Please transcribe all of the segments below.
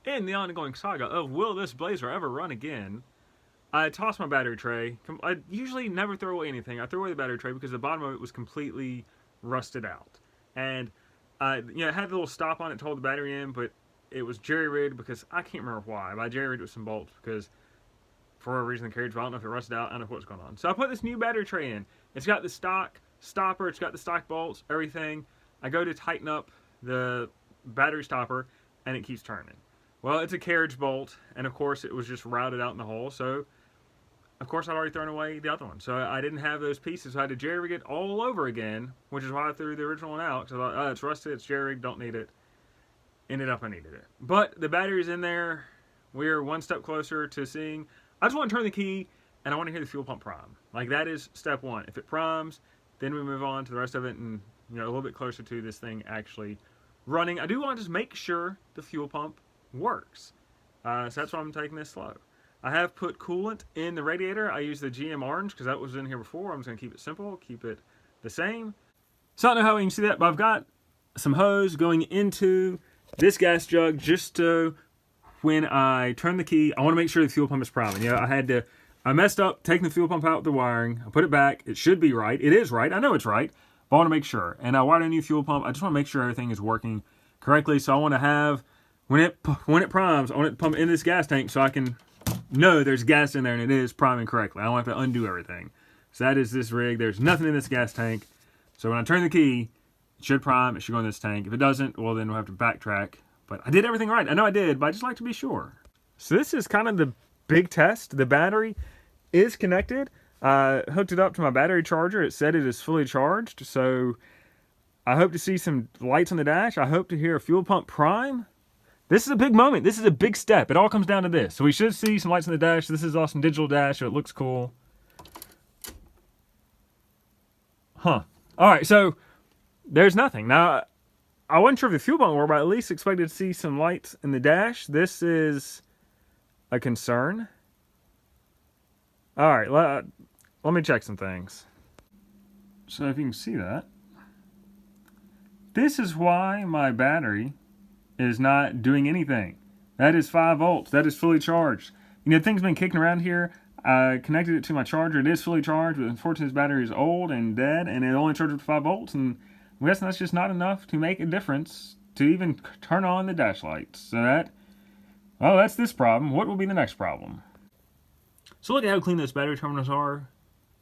In the ongoing saga of will this blazer ever run again, I tossed my battery tray. I usually never throw away anything. I threw away the battery tray because the bottom of it was completely rusted out. And it had the little stop on it to hold the battery in, but it was jerry rigged because I can't remember why. But I jerry rigged with some bolts because for a reason the carriage, I don't know if it rusted out, I don't know what's going on. So I put this new battery tray in. It's got the stock stopper, it's got the stock bolts, everything. I go to tighten up the battery stopper and it keeps turning. Well, it's a carriage bolt, and of course it was just routed out in the hole, so of course I'd already thrown away the other one. So I didn't have those pieces, so I had to jerry rig it all over again, which is why I threw the original one out, because I thought, oh, it's rusted, it's jerry rigged, don't need it. Ended up I needed it. But the battery's in there. We're one step closer to seeing. I just want to turn the key, and I want to hear the fuel pump prime. Like, that is step one. If it primes, then we move on to the rest of it, and a little bit closer to this thing actually running. I do want to just make sure the fuel pump works. So that's why I'm taking this slow. I have put coolant in the radiator. I use the GM orange because that was in here before. I'm just going to keep it simple, keep it the same. So I don't know how you can see that, but I've got some hose going into this gas jug just to, when I turn the key, I want to make sure the fuel pump is priming. I messed up taking the fuel pump out the wiring. I put it back. It should be right. It is right. I know it's right, but I want to make sure. And I wired a new fuel pump. I just want to make sure everything is working correctly. So I want to have, when it primes, I want it to pump in this gas tank so I can know there's gas in there and it is priming correctly. I don't have to undo everything. So that is this rig. There's nothing in this gas tank. So when I turn the key, it should prime. It should go in this tank. If it doesn't, well, then we'll have to backtrack. But I did everything right. I know I did, but I just like to be sure. So this is kind of the big test. The battery is connected. I hooked it up to my battery charger. It said it is fully charged. So I hope to see some lights on the dash. I hope to hear a fuel pump prime. This is a big moment. This is a big step. It all comes down to this. So we should see some lights on the dash. This is awesome digital dash, so it looks cool. Huh. All right, so there's nothing. Now, I wasn't sure if the fuel pump worked, but I at least expected to see some lights in the dash. This is a concern. All right, let me check some things. So if you can see that, this is why my battery is not doing anything. That is 5 volts. That is fully charged. Things been kicking around here. I connected it to my charger. It is fully charged, but unfortunately this battery is old and dead, and it only charges with 5 volts, and I'm guessing that's just not enough to make a difference to even turn on the dash lights. So that's this problem. What will be the next problem? So look at how clean those battery terminals are.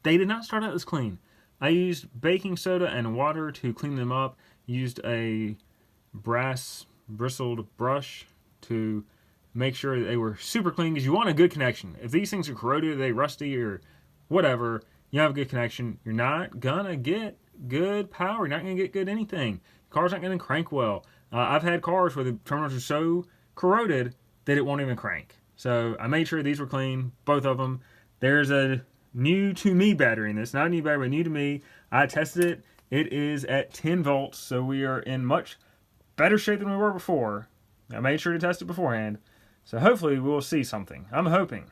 They did not start out as clean. I used baking soda and water to clean them up. Used a brass bristled brush to make sure that they were super clean, because you want a good connection. If these things are corroded, they rusty or whatever, you have a good connection, you're not gonna get good power. You're not gonna get good anything. Car's not gonna crank well. I've had cars where the terminals are so corroded that it won't even crank. So I made sure these were clean, both of them. There's a new to me battery in this, not a new battery, but new to me. I tested it. It is at 10 volts, so we are in much better shape than we were before. I made sure to test it beforehand. So hopefully we'll see something. I'm hoping.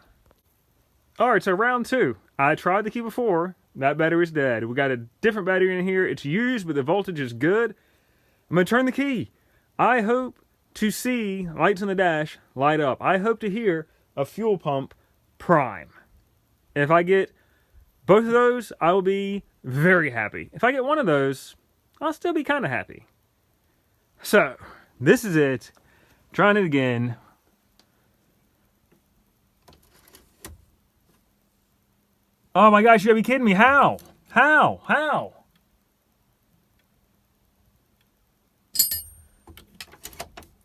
Alright, so round 2. I tried the key before. That battery's dead. We got a different battery in here. It's used, but the voltage is good. I'm going to turn the key. I hope to see lights on the dash light up. I hope to hear a fuel pump prime. If I get both of those, I will be very happy. If I get one of those, I'll still be kind of happy. So, this is it. Trying it again. Oh my gosh, you gotta be kidding me. How? How?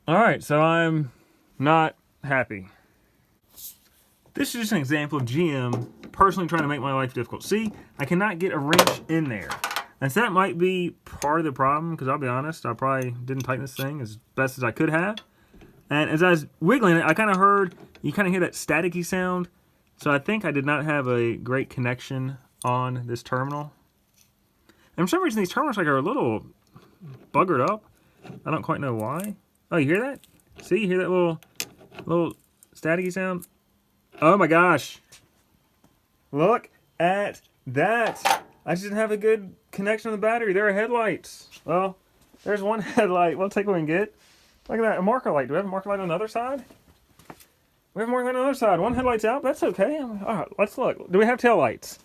Alright, so I'm not happy. This is just an example of GM personally trying to make my life difficult. See, I cannot get a wrench in there. And so that might be part of the problem, because I'll be honest, I probably didn't tighten this thing as best as I could have. And as I was wiggling it, I kind of heard, you kind of hear that staticky sound. So I think I did not have a great connection on this terminal. And for some reason, these terminals are a little buggered up. I don't quite know why. Oh, you hear that? See, you hear that little staticky sound? Oh my gosh. Look at that. I just didn't have a good connection on the battery. There are headlights. Well, there's one headlight. We'll take what we can get. Look at that, a marker light. Do we have a marker light on the other side? We have a marker light on the other side. One headlight's out. That's okay. All right, let's look. Do we have tail lights?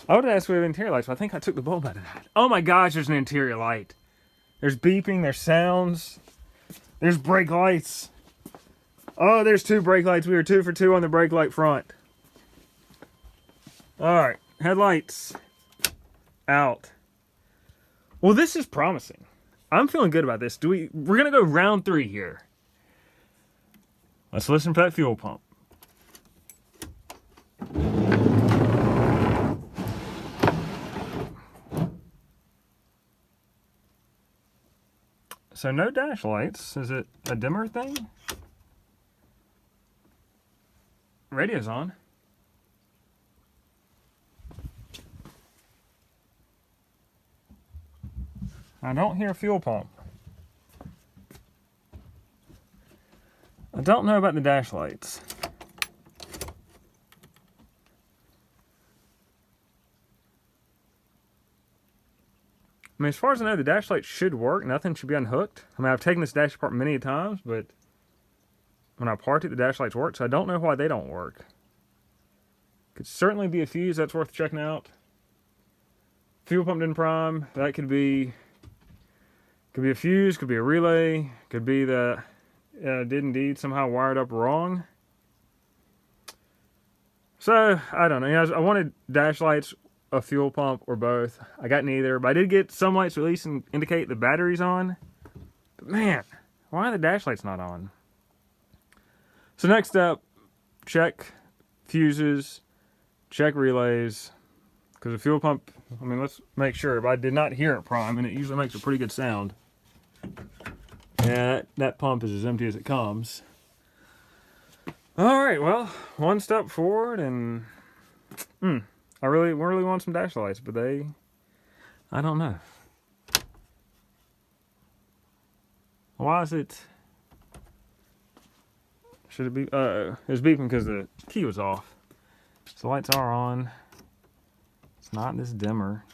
I would have asked if we have interior lights, but I think I took the bulb out of that. Oh my gosh, there's an interior light. There's beeping, there's sounds. There's brake lights. Oh, there's 2 brake lights. We were 2 for 2 on the brake light front. Alright, headlights. Out. Well, this is promising. I'm feeling good about this. We're going to go round 3 here. Let's listen for that fuel pump. So no dash lights. Is it a dimmer thing? Radio's on. I don't hear a fuel pump. I don't know about the dash lights. I mean, as far as I know, the dash light should work. Nothing should be unhooked. I mean, I've taken this dash apart many times, but when I parked it, the dash lights work, so I don't know why they don't work. Could certainly be a fuse. That's worth checking out. Fuel pump didn't prime. That could be a fuse, could be a relay, could be that did indeed somehow wired up wrong. So, I don't know. I wanted dash lights, a fuel pump, or both. I got neither, but I did get some lights to at least indicate the battery's on. But man, why are the dash lights not on? So next up, check fuses, check relays, because the fuel pump, I mean, let's make sure, but I did not hear it prime, and it usually makes a pretty good sound. Yeah, that pump is as empty as it comes. Alright, well, one step forward, and I really want some dash lights, but I don't know. Why is it? Should it be? It was beeping because the key was off. So the lights are on. It's not this dimmer.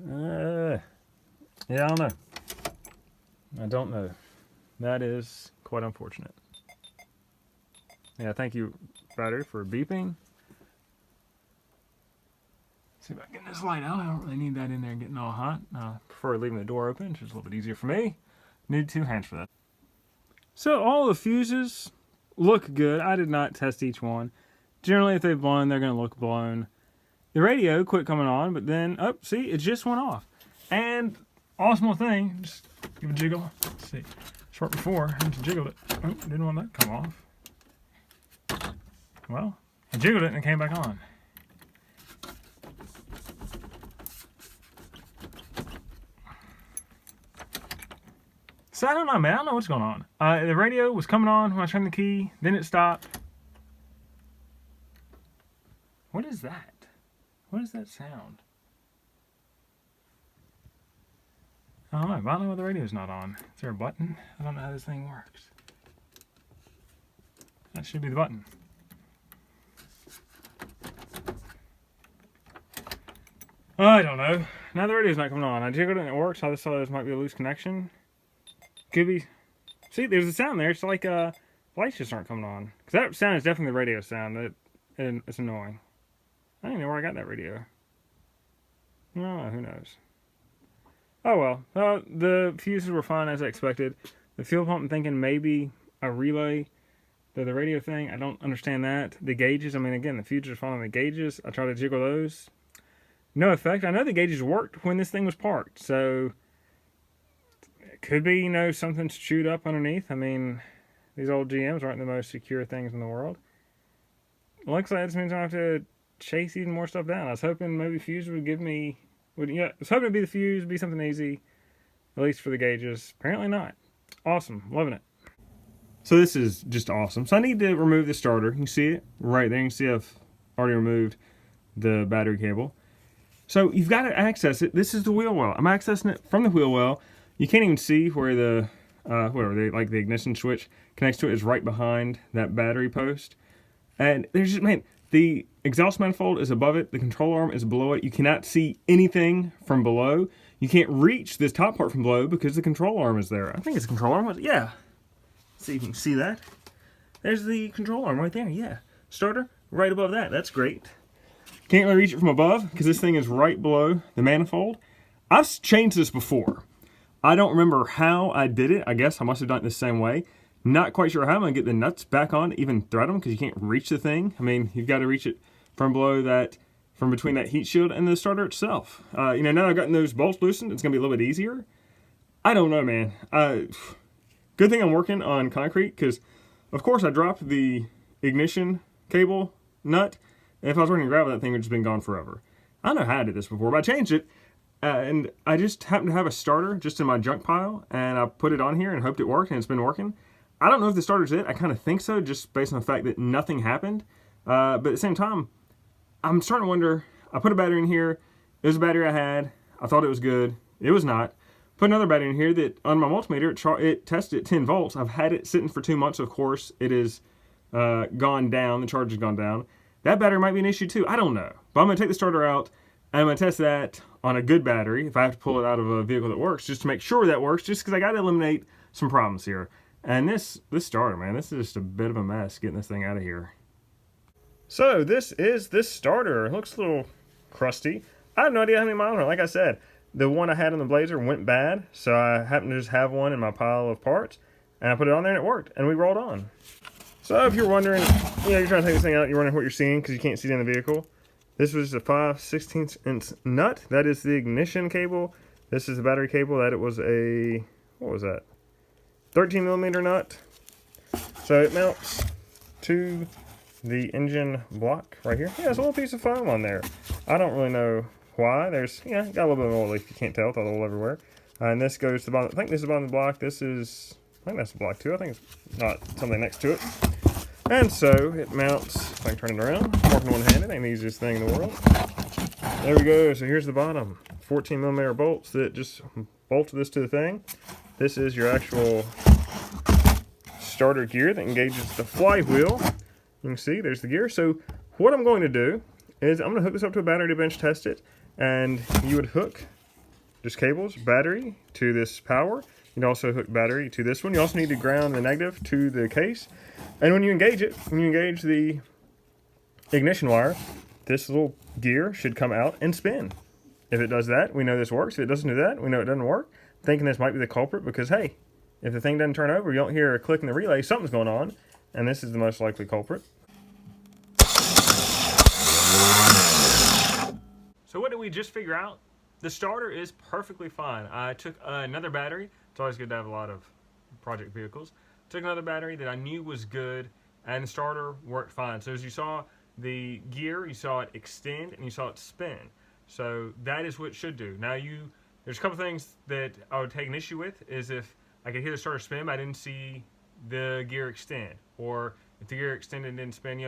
Yeah, I don't know. I don't know. That is quite unfortunate. Yeah, thank you, battery, for beeping. See if I can get this light out. I don't really need that in there getting all hot. I prefer leaving the door open, which is a little bit easier for me. Need 2 hands for that. So all the fuses look good. I did not test each one. Generally, if they've blown, they're going to look blown. The radio quit coming on, but then, oh, see, it just went off. And awesome thing, just give a jiggle. Let's see, short before, I just jiggled it. Oh, didn't want that to come off. Well, I jiggled it and it came back on. So I don't know, man. I don't know what's going on. The radio was coming on when I turned the key. Then it stopped. What is that? What is that sound? I don't know. But I don't know why the radio's not on. Is there a button? I don't know how this thing works. That should be the button. I don't know. Now the radio's not coming on. I jiggled it and it works. I just thought this might be a loose connection. Could be. See, there's a sound there. It's like lights just aren't coming on. Because that sound is definitely the radio sound. It's annoying. I don't even know where I got that radio. No, who knows. Oh well. The fuses were fine as I expected. The fuel pump, I'm thinking maybe a relay. The radio thing, I don't understand that. The gauges, I mean, again, the fuses are following the gauges. I tried to jiggle those. No effect. I know the gauges worked when this thing was parked, so it could be, you know, something's chewed up underneath. I mean, these old GMs aren't the most secure things in the world. Looks like this means I have to chase even more stuff down. I was hoping maybe fuse would give me, I was hoping it'd be the fuse, be something easy, at least for the gauges. Apparently not. Awesome. Loving it. So this is just awesome. So I need to remove the starter. You can see it right there. You can see I've already removed the battery cable. So you've got to access it. This is the wheel well. I'm accessing it from the wheel well. You can't even see where the like the ignition switch connects to it is right behind that battery post. And there's just, man, the exhaust manifold is above it. The control arm is below it. You cannot see anything from below. you can't reach this top part from below because the control arm is there. I think it's a control arm. Yeah. Let's see if you can see that. There's the control arm right there. Yeah. Starter right above that. That's great. Can't really reach it from above because this thing is right below the manifold. I've changed this before. I don't remember how I did it. I guess I must have done it the same way. Not quite sure how I'm going to get the nuts back on to even thread them because you can't reach the thing. I mean, you've got to reach it from below that, from between that heat shield and the starter itself. Now that I've gotten those bolts loosened, it's going to be a little bit easier. I don't know, man. Good thing I'm working on concrete because, of course, I dropped the ignition cable nut. If I was running gravel, that thing would have just been gone forever. I don't know how I did this before, but I changed it. And I just happened to have a starter just in my junk pile, and I put it on here and hoped it worked, and it's been working. I don't know if the starter's it. I kind of think so, just based on the fact that nothing happened. But at the same time, I'm starting to wonder. I put a battery in here. It was a battery I had. I thought it was good. It was not. Put another battery in here that on my multimeter, it tested at 10 volts. I've had it sitting for 2 months, of course. It is gone down. The charge has gone down. That battery might be an issue too. I don't know. But I'm going to take the starter out, and I'm going to test that on a good battery if I have to pull it out of a vehicle that works, just to make sure that works, just because I got to eliminate some problems here. And this starter, man, this is just a bit of a mess getting this thing out of here. So this is this starter. It looks a little crusty. I have no idea how many miles on it. Like I said, the one I had on the Blazer went bad, so I happened to just have one in my pile of parts, and I put it on there and it worked, and we rolled on. So if you're wondering, you're trying to take this thing out, you're wondering what you're seeing because you can't see it in the vehicle. This was a 5/16" nut. That is the ignition cable. This is the battery cable. That it was a, what was that? 13mm nut. So it mounts to the engine block right here. Yeah, there's a little piece of foam on there. I don't really know why. There's, got a little bit of oil leak. You can't tell. It's all everywhere. And this goes to the bottom. I think this is the bottom of the block. This is, I think that's the block too. I think it's not something next to it. And so it mounts, if I can turn it around, I'm working one-handed, ain't the easiest thing in the world. There we go, so here's the bottom. 14mm bolts that just bolt this to the thing. This is your actual starter gear that engages the flywheel. You can see, there's the gear. So what I'm going to do is I'm going to hook this up to a battery to bench test it. And you would hook just cables, battery to this power. You'd also hook battery to this one. You also need to ground the negative to the case. And when you engage it, when you engage the ignition wire, this little gear should come out and spin. If it does that, we know this works. If it doesn't do that, we know it doesn't work. Thinking this might be the culprit because, hey, if the thing doesn't turn over, you don't hear a click in the relay, something's going on. And this is the most likely culprit. So what did we just figure out? The starter is perfectly fine. I took another battery. It's always good to have a lot of project vehicles. Took another battery that I knew was good, and the starter worked fine. So as you saw the gear, you saw it extend, and you saw it spin. So that is what it should do. Now there's a couple things that I would take an issue with, is if I could hear the starter spin, but I didn't see the gear extend. Or if the gear extended and didn't spin,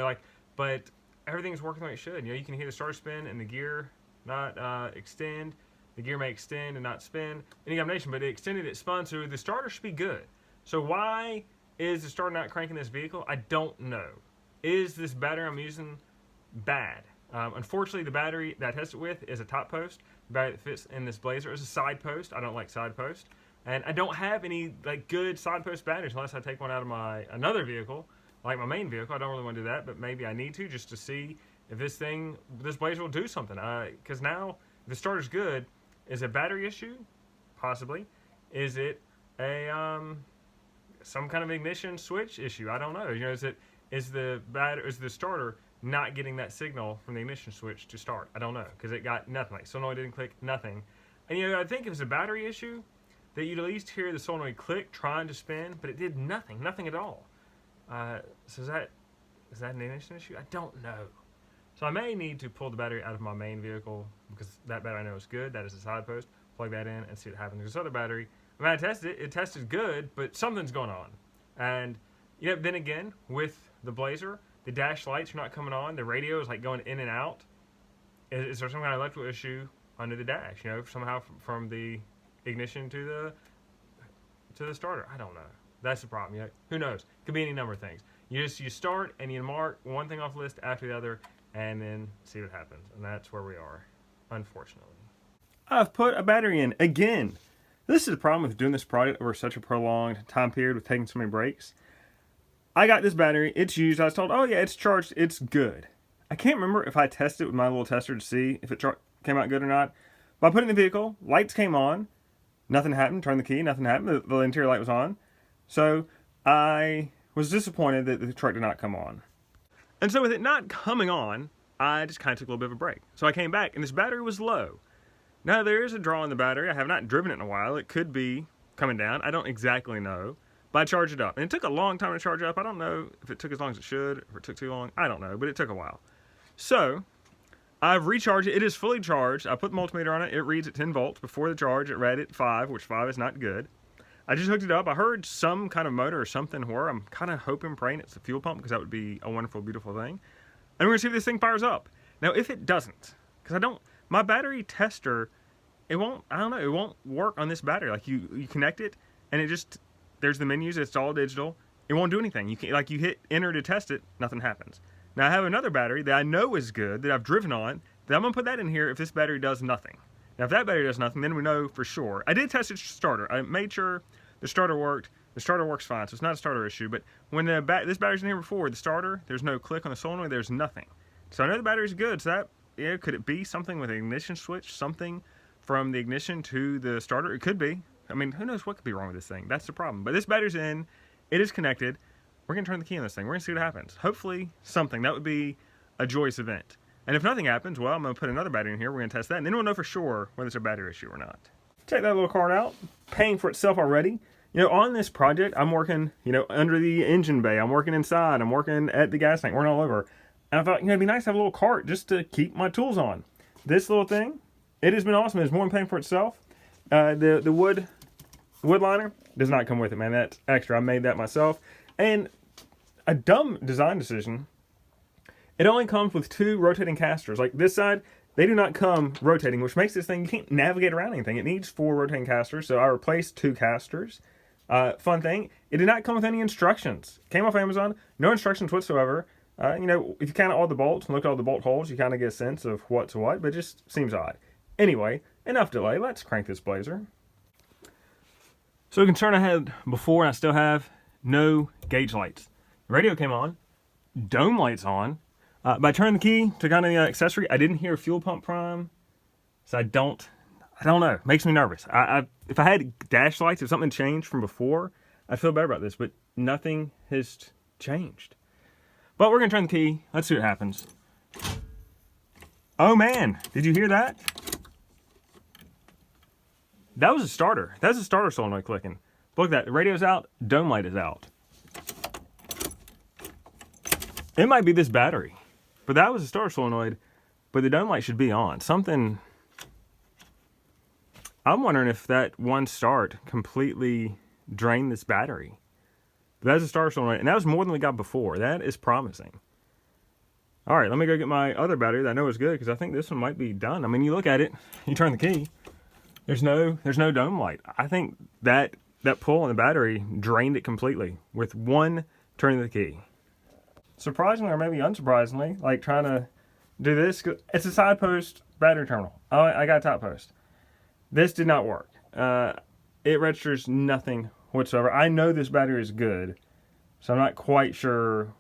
but everything's working the way it should. You can hear the starter spin and the gear not extend. The gear may extend and not spin. Any combination, but it extended, it spun, so the starter should be good. So why is the starter not cranking this vehicle? I don't know. Is this battery I'm using bad? Unfortunately, the battery that I tested with is a top post. The battery that fits in this Blazer is a side post. I don't like side post. And I don't have any good side post batteries unless I take one out of another vehicle, like my main vehicle. I don't really want to do that, but maybe I need to just to see if this Blazer will do something. Because now, if the starter's good, is it a battery issue? Possibly. Is it a some kind of ignition switch issue? I don't know. Is the starter not getting that signal from the ignition switch to start? I don't know, because it got nothing. Solenoid didn't click, nothing. And I think if it's a battery issue, that you'd at least hear the solenoid click trying to spin, but it did nothing at all. So is that an ignition issue? I don't know. So I may need to pull the battery out of my main vehicle, because that battery I know is good. That is a side post. Plug that in and see what happens. This other battery, when I tested it, it tested good, but something's going on. And then again, with the Blazer, the dash lights are not coming on. The radio is going in and out. Is there some kind of electrical issue under the dash? Somehow from the ignition to the starter. I don't know. That's the problem. Who knows? Could be any number of things. You start and you mark one thing off the list after the other, and then see what happens. And that's where we are, unfortunately. I've put a battery in again. This is the problem with doing this project over such a prolonged time period with taking so many breaks. I got this battery, it's used, I was told, oh yeah, it's charged, it's good. I can't remember if I tested it with my little tester to see if it came out good or not. But I put it in the vehicle, lights came on, nothing happened, turned the key, nothing happened, the interior light was on. So I was disappointed that the truck did not come on. And so with it not coming on, I just kind of took a little bit of a break. So I came back and this battery was low. Now there is a draw in the battery. I have not driven it in a while. It could be coming down. I don't exactly know. But I charged it up. And it took a long time to charge up. I don't know if it took as long as it should, if it took too long. I don't know, but it took a while. So I've recharged it. It is fully charged. I put the multimeter on it. It reads at 10 volts. Before the charge, it read at 5, which 5 is not good. I just hooked it up. I heard some kind of motor or something whir. I'm kind of hoping, praying it's the fuel pump because that would be a wonderful, beautiful thing. And we're going to see if this thing fires up. Now, if it doesn't, because my battery tester, it won't work on this battery. Like you connect it and it just, there's the menus, it's all digital. It won't do anything. You can't, like you hit enter to test it, nothing happens. Now I have another battery that I know is good, that I've driven on, that I'm going to put that in here if this battery does nothing. Now if that battery does nothing, then we know for sure. I did test its starter. I made sure the starter worked. The starter works fine, so it's not a starter issue. But when this battery's in here before, the starter, there's no click on the solenoid, there's nothing. So I know the battery's good, so that, yeah, could it be something with an ignition switch? Something from the ignition to the starter? It could be. I mean, who knows what could be wrong with this thing? That's the problem. But this battery's in. It is connected. We're going to turn the key on this thing. We're going to see what happens. Hopefully something. That would be a joyous event. And if nothing happens, well, I'm going to put another battery in here. We're going to test that. And then we'll know for sure whether it's a battery issue or not. Check that little card out. Paying for itself already. You know, on this project, I'm working, you know, under the engine bay. I'm working inside. I'm working at the gas tank. Working all over. And I thought, you know, it'd be nice to have a little cart just to keep my tools on. This little thing, it has been awesome. It's more than paying for itself. The wood liner does not come with it, man. That's extra. I made that myself. And a dumb design decision. It only comes with 2 rotating casters. Like this side, they do not come rotating, which makes this thing, you can't navigate around anything. It needs 4 rotating casters, so I replaced 2 casters. Fun thing, it did not come with any instructions. Came off Amazon, no instructions whatsoever. You know, if you count all the bolts and look at all the bolt holes, you kind of get a sense of what's what, but it just seems odd. Anyway, enough delay. Let's crank this blazer. So the concern I had before, and I still have, no gauge lights. The radio came on, dome lights on. But I turned the key to kind of the accessory. I didn't hear a fuel pump prime, so I don't know. It makes me nervous. If I had dash lights, if something changed from before, I'd feel better about this, but nothing has changed. But we're going to turn the key. Let's see what happens. Oh man, did you hear that? That was a starter. That's a starter solenoid clicking. Look at that. The radio's out. Dome light is out. It might be this battery. But that was a starter solenoid. But the dome light should be on. Something... I'm wondering if that one start completely drained this battery. But that's a starter solenoid. And that was more than we got before. That is promising. Alright, let me go get my other battery that I know is good. Because I think this one might be done. I mean, you look at it. You turn the key. There's no dome light. I think that pull on the battery drained it completely with one turn of the key. Surprisingly, or maybe unsurprisingly, like trying to do this, it's a side post battery terminal. Oh, I got a top post. This did not work. It registers nothing whatsoever. I know this battery is good, so I'm not quite sure.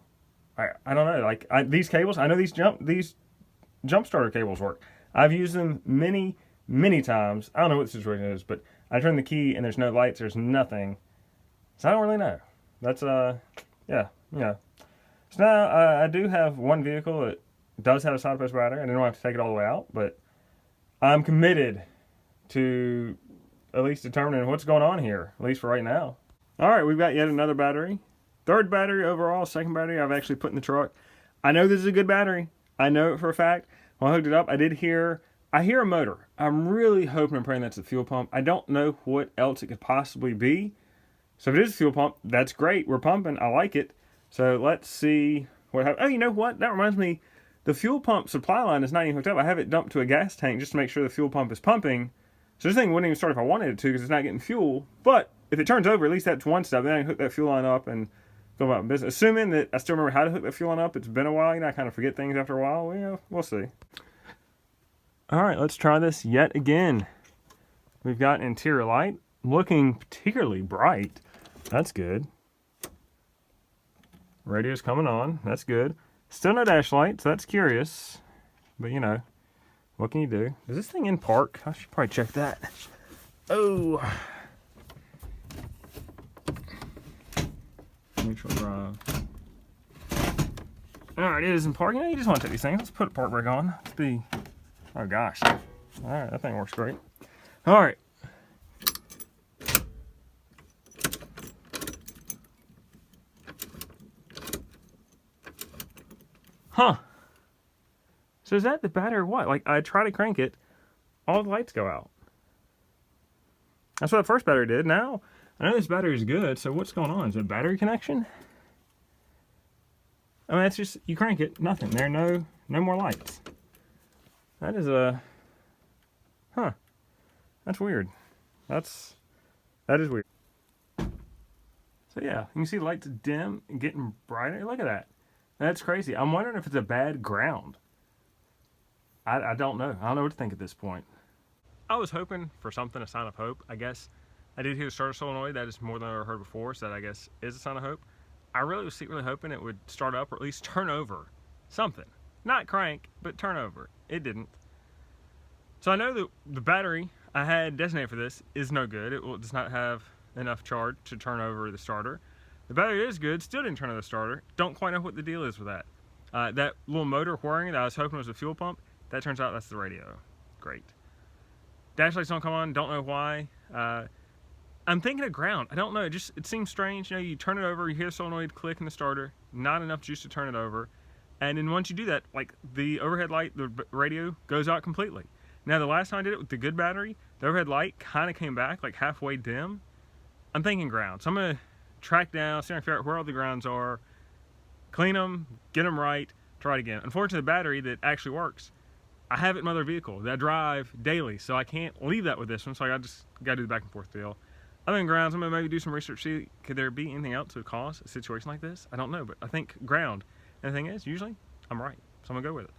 I don't know. Like these cables, I know these jump starter cables work. I've used them many times. I don't know what the situation is, but I turn the key and there's no lights, there's nothing. So I don't really know. That's yeah. So now I do have one vehicle that does have a side post battery. I don't have to take it all the way out, but I'm committed to at least determining what's going on here, at least for right now. All right, we've got yet another battery. Third battery overall, second battery I've actually put in the truck. I know this is a good battery. I know it for a fact. When I hooked it up, I hear a motor. I'm really hoping and praying that's a fuel pump. I don't know what else it could possibly be. So if it is a fuel pump, that's great. We're pumping. I like it. So let's see what happens. Oh, you know what? That reminds me. The fuel pump supply line is not even hooked up. I have it dumped to a gas tank just to make sure the fuel pump is pumping. So this thing wouldn't even start if I wanted it to because it's not getting fuel. But if it turns over, at least that's one step. Then I can hook that fuel line up and go about my business. Assuming that I still remember how to hook that fuel line up. It's been a while. You know, I kind of forget things after a while. Well, you know, we'll see. All right, let's try this yet again. We've got interior light looking particularly bright. That's good. Radio's coming on. That's good. Still no dash light, so that's curious. But you know, what can you do? Is this thing in park? I should probably check that. Oh. Neutral drive. Alright, it is in park. You know, you just want to take these things. Let's put a park brake on. Let's be. Oh gosh. Alright, that thing works great. Alright. Huh. So is that the battery or what? Like, I try to crank it, all the lights go out. That's what the first battery did. Now, I know this battery is good, so what's going on? Is it a battery connection? I mean, it's just, you crank it, nothing. There are no more lights. That is a, huh. That's weird. That is weird. So yeah, you can see the lights dim and getting brighter. Look at that. That's crazy. I'm wondering if it's a bad ground. I don't know. I don't know what to think at this point. I was hoping for something, a sign of hope, I guess. I did hear the starter solenoid. That is more than I ever heard before, so that I guess is a sign of hope. I really was secretly hoping it would start up or at least turn over. Something. Not crank, but turn over. It didn't. So I know that the battery I had designated for this is no good. It does not have enough charge to turn over the starter. The battery is good, still didn't turn over the starter. Don't quite know what the deal is with that. That little motor whirring that I was hoping was a fuel pump, that turns out that's the radio. Great. Dash lights don't come on, don't know why. I'm thinking of ground. I don't know, it seems strange. You know, you turn it over, you hear the solenoid click in the starter, not enough juice to turn it over. And then once you do that, like the overhead light, the radio goes out completely. Now the last time I did it with the good battery, the overhead light kind of came back like halfway dim. I'm thinking ground. So I'm gonna track down, see if I can figure out where all the grounds are, clean them, get them right, try it again. Unfortunately, the battery that actually works, I have it in my other vehicle that I drive daily, so I can't leave that with this one, so I just gotta do the back and forth deal. Other than grounds, I'm gonna maybe do some research, see could there be anything else that would cause a situation like this? I don't know, but I think ground. And the thing is, usually, I'm right, so I'm gonna go with it.